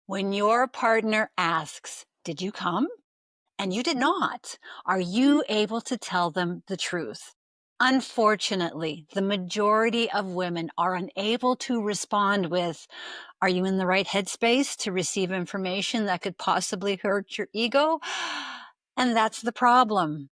When your partner asks, "Did you come?" and you did not, are you able to tell them the truth? Unfortunately, the majority of women are unable to respond with, "Are you in the right headspace to receive information that could possibly hurt your ego?" And that's the problem.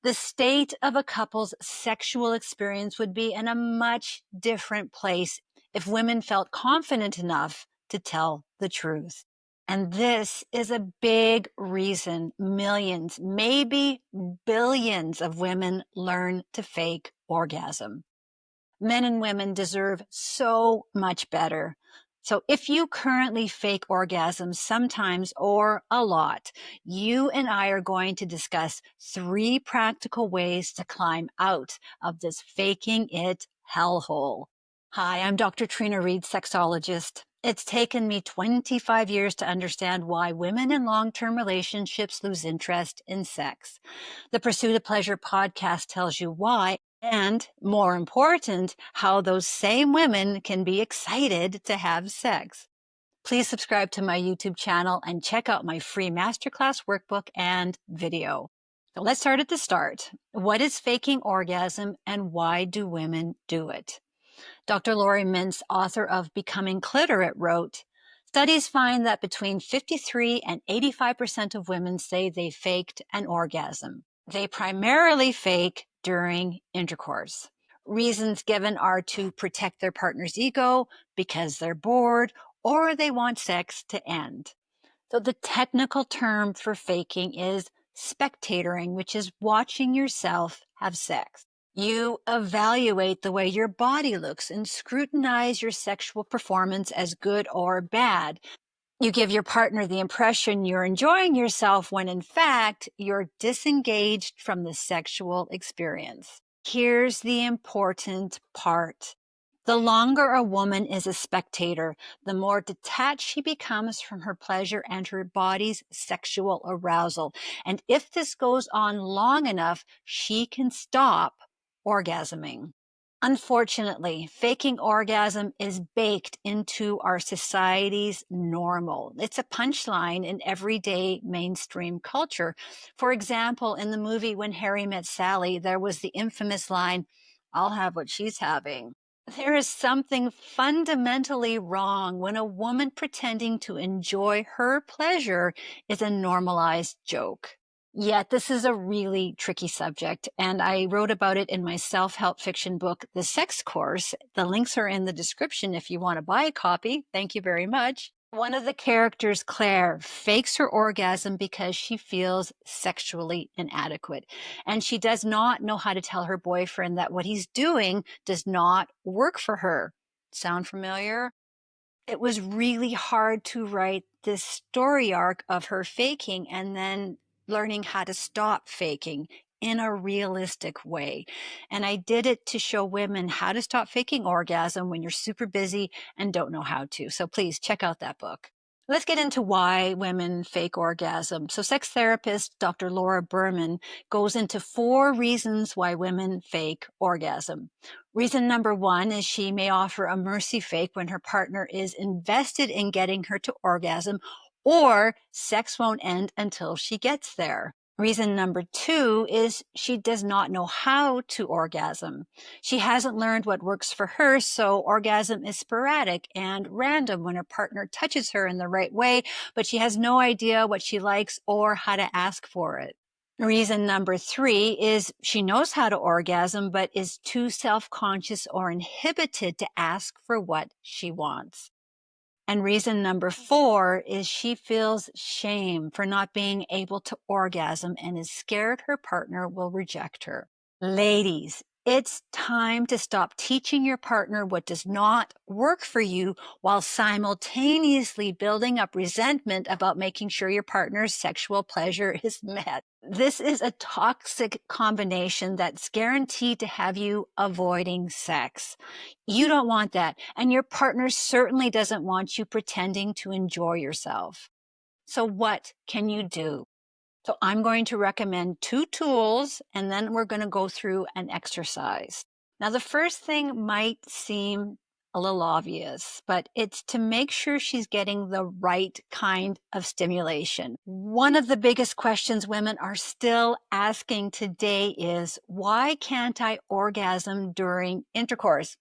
The state of a couple's sexual experience would be in a much different place if women felt confident enough to tell the truth. And this is a big reason millions, maybe billions of women learn to fake orgasm. Men and women deserve so much better. So if you currently fake orgasms sometimes or a lot, you and I are going to discuss 3 practical ways to climb out of this faking it hellhole. Hi, I'm Dr. Trina Reed, sexologist. It's taken me 25 years to understand why women in long-term relationships lose interest in sex. The Pursuit of Pleasure podcast tells you why, and more important, how those same women can be excited to have sex. Please subscribe to my YouTube channel and check out my free masterclass workbook and video. So let's start at the start. What is faking orgasm and why do women do it? Dr. Lori Mintz, author of Becoming Clitorate, wrote, "Studies find that between 53 and 85% of women say they faked an orgasm. They primarily fake during intercourse. Reasons given are to protect their partner's ego, because they're bored, or they want sex to end." So the technical term for faking is spectatoring, which is watching yourself have sex. You evaluate the way your body looks and scrutinize your sexual performance as good or bad. You give your partner the impression you're enjoying yourself when in fact you're disengaged from the sexual experience. Here's the important part. The longer a woman is a spectator, the more detached she becomes from her pleasure and her body's sexual arousal. And if this goes on long enough, she can stop orgasming. Unfortunately, faking orgasm is baked into our society's normal. It's a punchline in everyday mainstream culture. For example, in the movie When Harry Met Sally, there was the infamous line, "I'll have what she's having." There is something fundamentally wrong when a woman pretending to enjoy her pleasure is a normalized joke. Yet this is a really tricky subject, and I wrote about it in my self-help fiction book, The Sex Course. The links are in the description if you want to buy a copy. Thank you very much. One of the characters, Claire, fakes her orgasm because she feels sexually inadequate, and she does not know how to tell her boyfriend that what he's doing does not work for her. Sound familiar? It was really hard to write this story arc of her faking and then learning how to stop faking in a realistic way. And I did it to show women how to stop faking orgasm when you're super busy and don't know how to. So please check out that book. Let's get into why women fake orgasm. So sex therapist Dr. Laura Berman goes into 4 reasons why women fake orgasm. Reason number 1 is she may offer a mercy fake when her partner is invested in getting her to orgasm, or sex won't end until she gets there. Reason number 2 is she does not know how to orgasm. She hasn't learned what works for her, so orgasm is sporadic and random when her partner touches her in the right way, but she has no idea what she likes or how to ask for it. Reason number 3 is she knows how to orgasm, but is too self-conscious or inhibited to ask for what she wants. And reason number 4 is she feels shame for not being able to orgasm and is scared her partner will reject her. Ladies, it's time to stop teaching your partner what does not work for you while simultaneously building up resentment about making sure your partner's sexual pleasure is met. This is a toxic combination that's guaranteed to have you avoiding sex. You don't want that, and your partner certainly doesn't want you pretending to enjoy yourself. So what can you do? So I'm going to recommend 2 tools, and then we're going to go through an exercise. Now, the first thing might seem A little obvious, but it's to make sure she's getting the right kind of stimulation. One of the biggest questions women are still asking today is, why can't I orgasm during intercourse?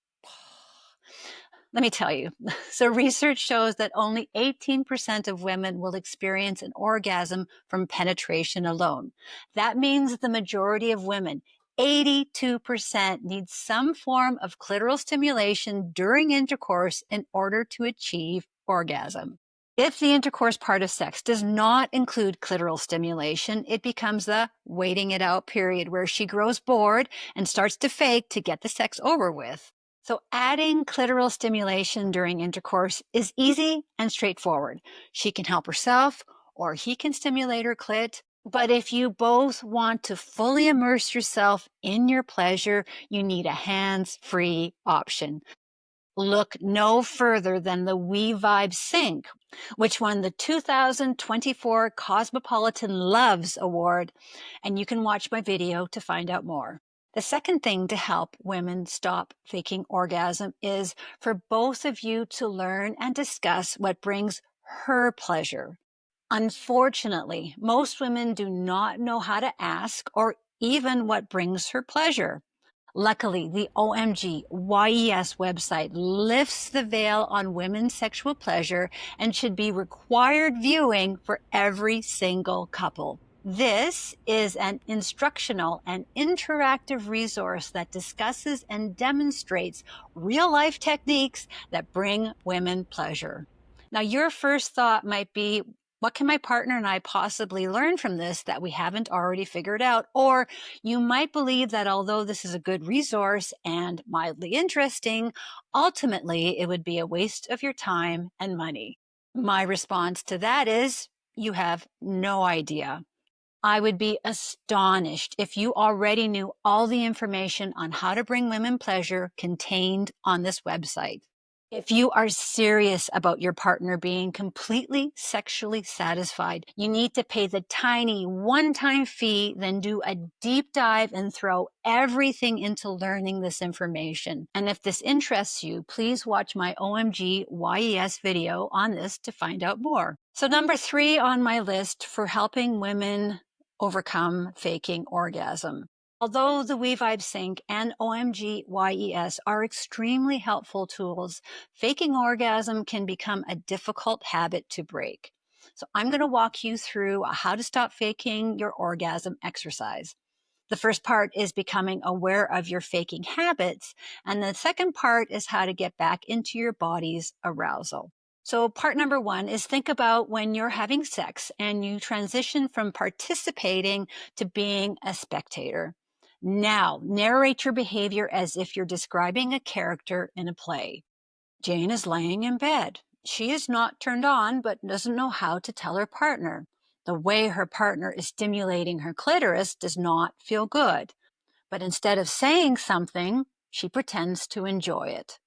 Let me tell you. So research shows that only 18% of women will experience an orgasm from penetration alone. That means the majority of women, 82%, need some form of clitoral stimulation during intercourse in order to achieve orgasm. If the intercourse part of sex does not include clitoral stimulation, it becomes the waiting it out period where she grows bored and starts to fake to get the sex over with. So adding clitoral stimulation during intercourse is easy and straightforward. She can help herself or he can stimulate her clit. But if you both want to fully immerse yourself in your pleasure, you need a hands-free option. Look no further than the We Vibe Sync, which won the 2024 Cosmopolitan Loves Award, and you can watch my video to find out more. The second thing to help women stop faking orgasm is for both of you to learn and discuss what brings her pleasure. Unfortunately, most women do not know how to ask or even what brings her pleasure. Luckily, the OMG-YES website lifts the veil on women's sexual pleasure and should be required viewing for every single couple. This is an instructional and interactive resource that discusses and demonstrates real-life techniques that bring women pleasure. Now, your first thought might be, what can my partner and I possibly learn from this that we haven't already figured out? Or you might believe that although this is a good resource and mildly interesting, ultimately it would be a waste of your time and money. My response to that is, you have no idea. I would be astonished if you already knew all the information on how to bring women pleasure contained on this website. If you are serious about your partner being completely sexually satisfied, you need to pay the tiny one-time fee, then do a deep dive and throw everything into learning this information. And if this interests you, please watch my OMG YES video on this to find out more. So number 3 on my list for helping women overcome faking orgasm. Although the We Vibe Sync and OMG YES are extremely helpful tools, faking orgasm can become a difficult habit to break. So I'm going to walk you through a how to stop faking your orgasm exercise. The first part is becoming aware of your faking habits, and the second part is how to get back into your body's arousal. So part number 1 is think about when you're having sex and you transition from participating to being a spectator. Now, narrate your behavior as if you're describing a character in a play. Jane is laying in bed. She is not turned on, but doesn't know how to tell her partner. The way her partner is stimulating her clitoris does not feel good. But instead of saying something, she pretends to enjoy it.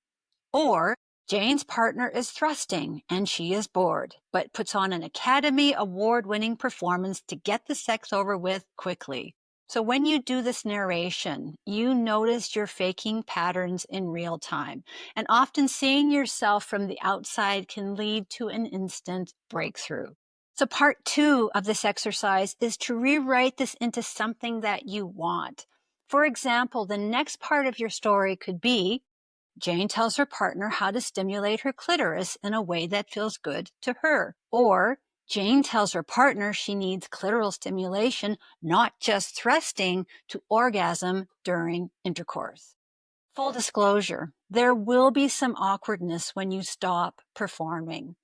Or Jane's partner is thrusting and she is bored, but puts on an Academy Award-winning performance to get the sex over with quickly. So when you do this narration, you notice your faking patterns in real time, and often seeing yourself from the outside can lead to an instant breakthrough. So part 2 of this exercise is to rewrite this into something that you want. For example, the next part of your story could be, Jane tells her partner how to stimulate her clitoris in a way that feels good to her. Or Jane tells her partner she needs clitoral stimulation, not just thrusting, to orgasm during intercourse. Full disclosure, there will be some awkwardness when you stop performing.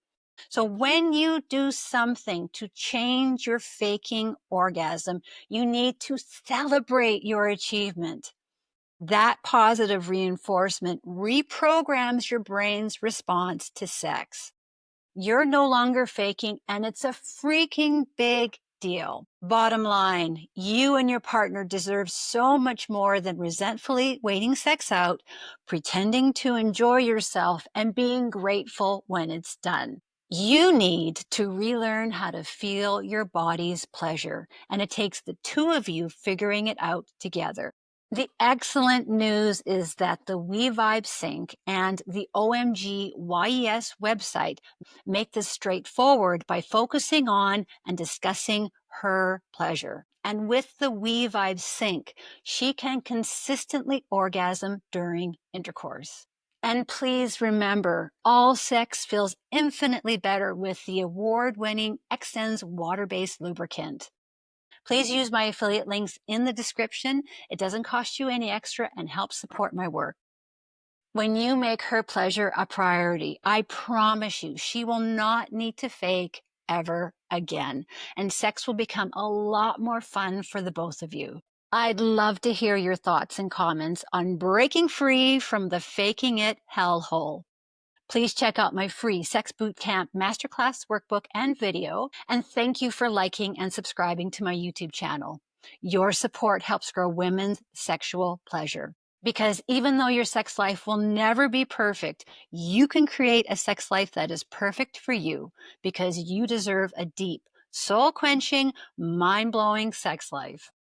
So when you do something to change your faking orgasm, you need to celebrate your achievement. That positive reinforcement reprograms your brain's response to sex. You're no longer faking, and it's a freaking big deal. Bottom line, you and your partner deserve so much more than resentfully waiting sex out, pretending to enjoy yourself, and being grateful when it's done. You need to relearn how to feel your body's pleasure, and it takes the two of you figuring it out together. The excellent news is that the We Vibe Sync and the OMG YES website make this straightforward by focusing on and discussing her pleasure. And with the We Vibe Sync, she can consistently orgasm during intercourse. And please remember, all sex feels infinitely better with the award-winning Xsense water-based lubricant. Please use my affiliate links in the description. It doesn't cost you any extra and helps support my work. When you make her pleasure a priority, I promise you, she will not need to fake ever again, and sex will become a lot more fun for the both of you. I'd love to hear your thoughts and comments on breaking free from the faking it hellhole. Please check out my free Sex Bootcamp Masterclass workbook and video. And thank you for liking and subscribing to my YouTube channel. Your support helps grow women's sexual pleasure. Because even though your sex life will never be perfect, you can create a sex life that is perfect for you because you deserve a deep, soul-quenching, mind-blowing sex life.